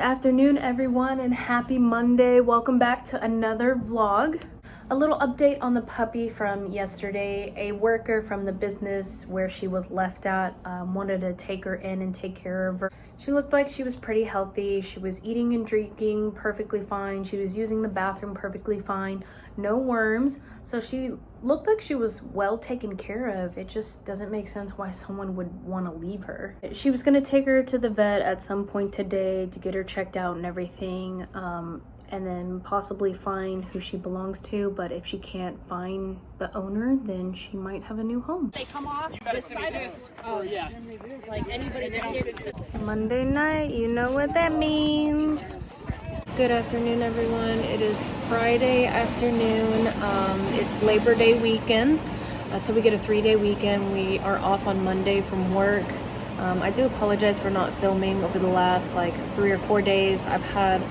afternoon, everyone, and happy Monday. Welcome back to another vlog. A little update on the puppy from yesterday. A worker from the business where she was left at wanted to take her in and take care of her. She looked like she was pretty healthy. She was eating and drinking perfectly fine. She was using the bathroom perfectly fine. No worms. So she looked like she was well taken care of. It just doesn't make sense why someone would want to leave her. She was going to take her to the vet at some point today to get her checked out and everything. And then possibly find who she belongs to, but if she can't find the owner, then she might have a new home. They come off this side of yeah. Like anybody that hits Monday night, you know what that means. Good afternoon, everyone. It is Friday afternoon. It's Labor Day weekend, so we get a 3-day weekend. We are off on Monday from work. I do apologize for not filming over the last like 3 or 4 days. I've had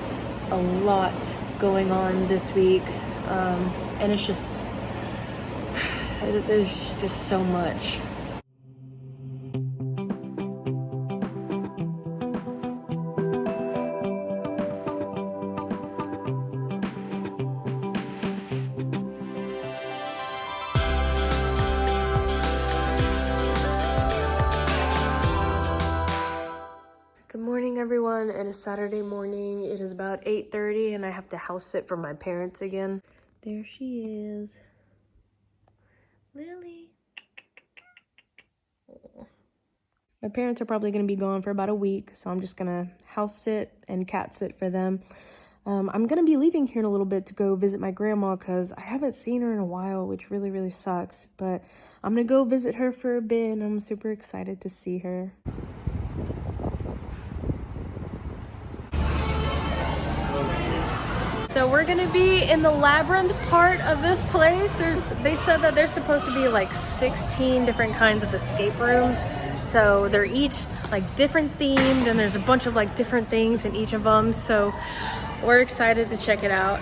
a lot going on this week, and it's just, there's just so much. Good morning, everyone. It is Saturday morning. It is about 8:30 and I have to house sit for my parents again. There she is. Lily. Oh. My parents are probably going to be gone for about a week, so I'm just going to house sit and cat sit for them. I'm going to be leaving here in a little bit to go visit my grandma because I haven't seen her in a while, which really sucks. But I'm going to go visit her for a bit and I'm super excited to see her. So we're gonna be in the labyrinth part of this place. They said that there's supposed to be like 16 different kinds of escape rooms. So they're each like different themed and there's a bunch of like different things in each of them. So we're excited to check it out.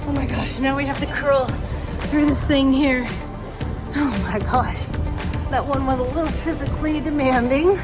Oh my gosh, now we have to crawl through this thing here. Oh my gosh, that one was a little physically demanding.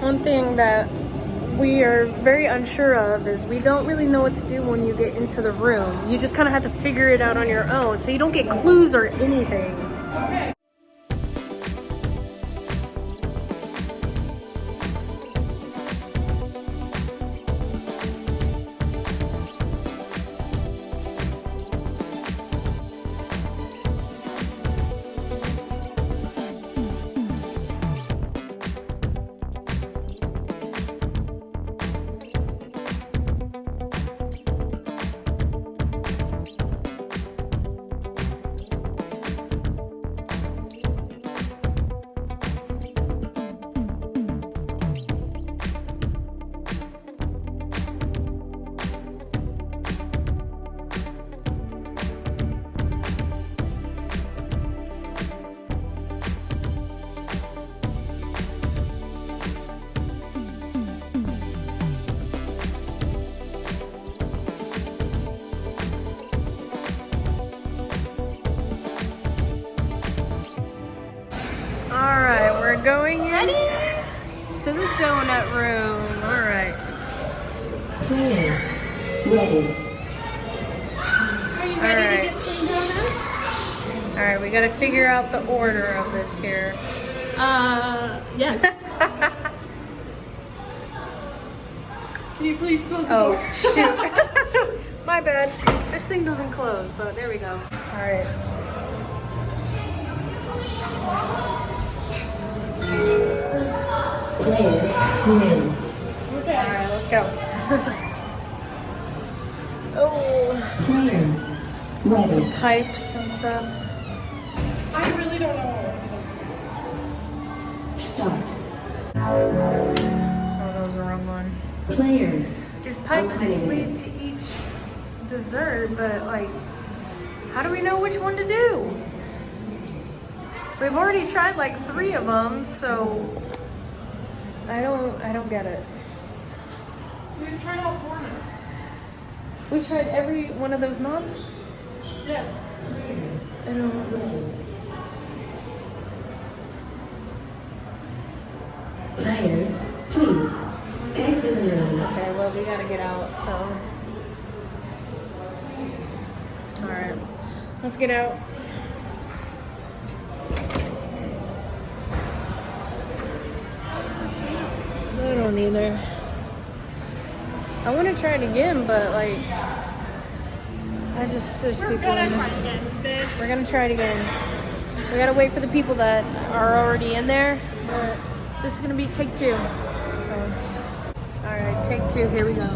One thing that we are very unsure of is we don't really know what to do when you get into the room. You just kind of have to figure it out on your own, so you don't get clues or anything. All right, we're going in. to the donut room. All right. Players, ready. Are you All ready right. to get some donuts? All right, we got to figure out the order of this here. Yes. Can you please close the Oh, door? shoot. My bad. This thing doesn't close, but there we go. All right. Players, win. Okay. All right, let's go. Oh, Players, ready. pipes and stuff. I really don't know what we're supposed to do. Start. Oh, that was the wrong one. Players, These pipes eliminated. lead to each dessert, but like, how do we know which one to do? We've already tried like 3 of them, so I don't get it. We've tried all 4 now. We've tried every one of those knobs. Yes. I don't know. Players, please exit the room. Okay, well we gotta get out, so. All right, let's get out. I don't either. I want to try it again, but like, there's people in there. again, bitch. We're gonna try it again. We gotta wait for the people that are already in there. But this is gonna be take 2. So, all right, take 2. Here we go.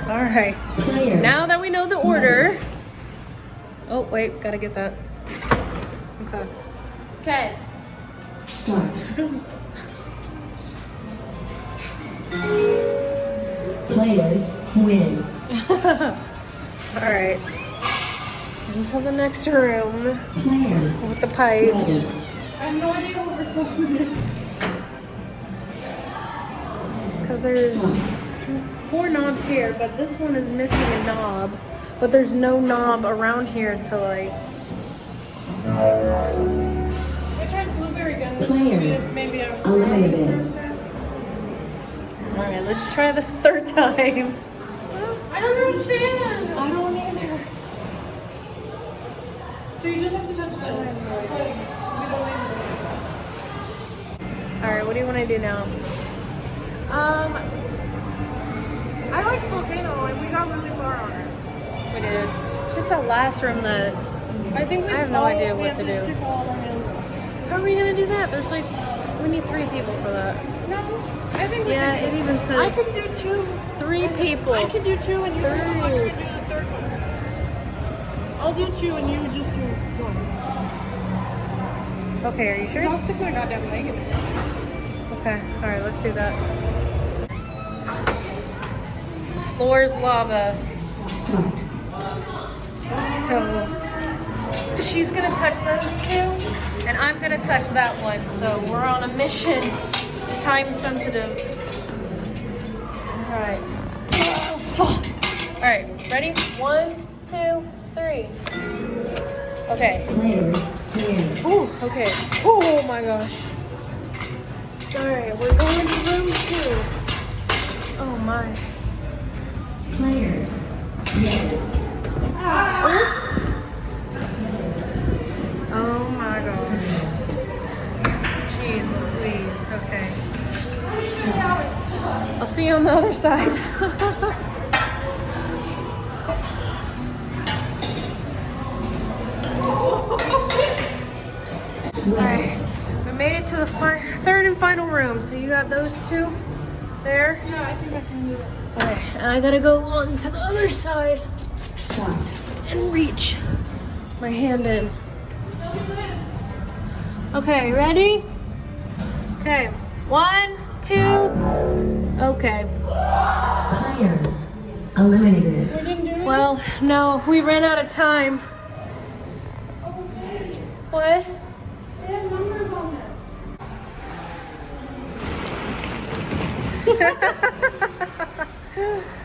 All right. Players, Now that we know the order. Oh wait, gotta get that. Okay. Okay. start. Players, win. All right. Into the next room Players, with the pipes. ready. I have no idea what we're supposed to do. Because there's 4 knobs here, but this one is missing a knob. But there's no knob around here to like. I tried blueberry again. Players, Maybe I was eliminated. the first time. All right, let's try this 3rd time. I don't understand. I don't either. So you just have to touch the have no idea. like, we don't need All right, what do you want to do now? I liked volcano and we got really far on it. We did. It's just that last room that. I think I have no idea what to do. Stick all our hands up. How are we gonna do that? There's like, we need 3 people for that. No, I think we Yeah, can it even I says can do 2. 3 people. I can do 2 and you can come up here 3. and do the 3rd one. I'll do 2 and you just do 1. Okay, are you sure? I'll stick my goddamn leg in it. Okay, all right, let's do that. Floor's lava. Start. So she's gonna touch those 2, and I'm gonna touch that one. So we're on a mission. It's time sensitive. All right. Oh, fuck. All right, ready? 1, 2, 3. Okay. Players, win. Ooh, okay. Oh my gosh. All right, we're going to room 2. Oh my. Players, ready. Oh my gosh. Jeez Louise. Okay. I'll see you on the other side. Alright. We made it to the 3rd and final room. So you got those 2 there. Yeah, I think I can do it. Okay. And I gotta go on to the other side Start. and reach my hand in. Okay, ready? Okay, 1, 2. Okay. Players, eliminated. We didn't do it? Well, no, we ran out of time. What? They have numbers on there.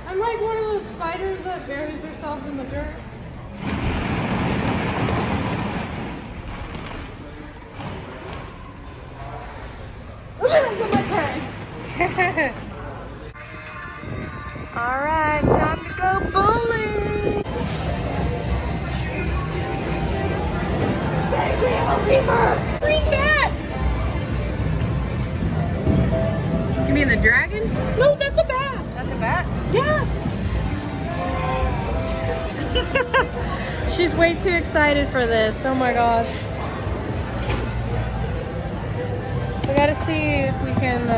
I'm like one of those spiders that buries themselves in the dirt. lemur! Green bat! You mean the dragon? No, that's a bat! That's a bat? Yeah! She's way too excited for this. Oh my gosh. We gotta see if we can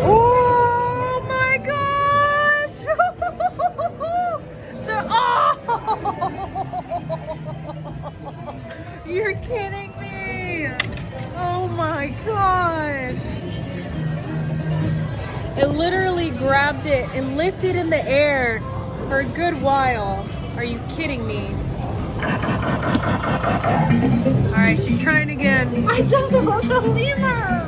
Oh my gosh! You're kidding me! Oh my gosh! it literally grabbed it and lifted in the air for a good while. Are you kidding me? Alright, she's trying again. I just watched a lemur!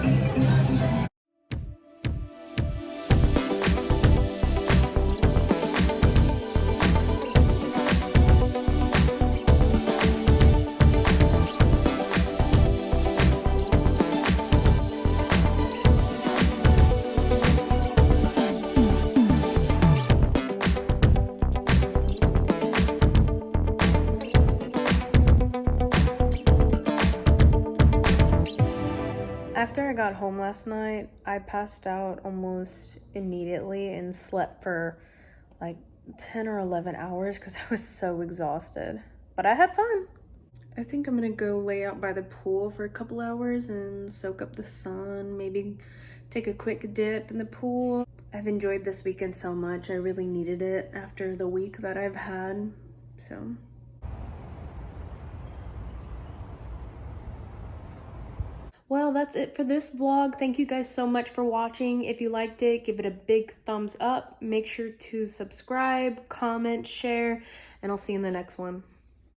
After I got home last night, I passed out almost immediately and slept for like 10 or 11 hours because I was so exhausted. But I had fun. I think I'm gonna go lay out by the pool for a couple hours and soak up the sun, maybe take a quick dip in the pool. I've enjoyed this weekend so much. I really needed it after the week that I've had, so. Well, that's it for this vlog. Thank you guys so much for watching. If you liked it, give it a big thumbs up. Make sure to subscribe, comment, share, and I'll see you in the next one.